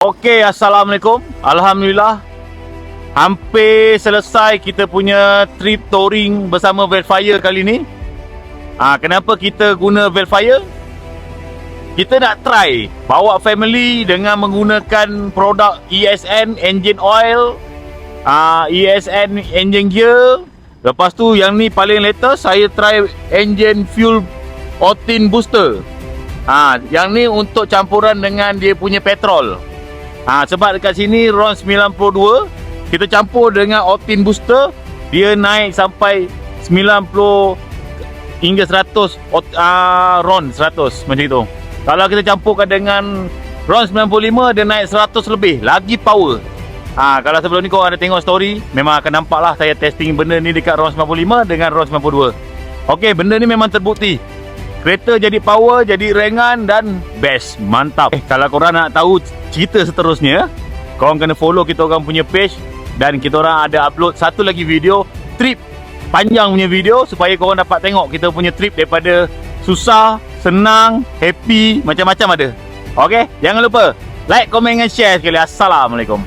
Okey, Assalamualaikum. Alhamdulillah, hampir selesai kita punya trip touring bersama Velfire kali ni. Kenapa kita guna Velfire? Kita nak try bawa family dengan menggunakan produk ESN engine oil, ESN engine gear. Lepas tu yang ni paling latest, saya try engine fuel octane booster. Yang ni untuk campuran dengan dia punya petrol. Sebab dekat sini RON 92 kita campur dengan octane booster, dia naik sampai 90 hingga 100 RON 100 macam itu. Kalau kita campurkan dengan RON 95, dia naik 100 lebih lagi power. Kalau sebelum ni kau ada tengok story, memang akan nampak lah saya testing benda ni dekat RON 95 dengan RON 92. Okey, benda ni memang terbukti. Kereta jadi power, jadi ringan dan best, mantap. Kalau korang nak tahu cerita seterusnya, korang kena follow kita orang punya page. Dan kita orang ada upload satu lagi video trip, panjang punya video, supaya korang dapat tengok kita punya trip daripada susah, senang, happy, macam-macam ada. Okey, jangan lupa like, komen dan share sekali. Assalamualaikum.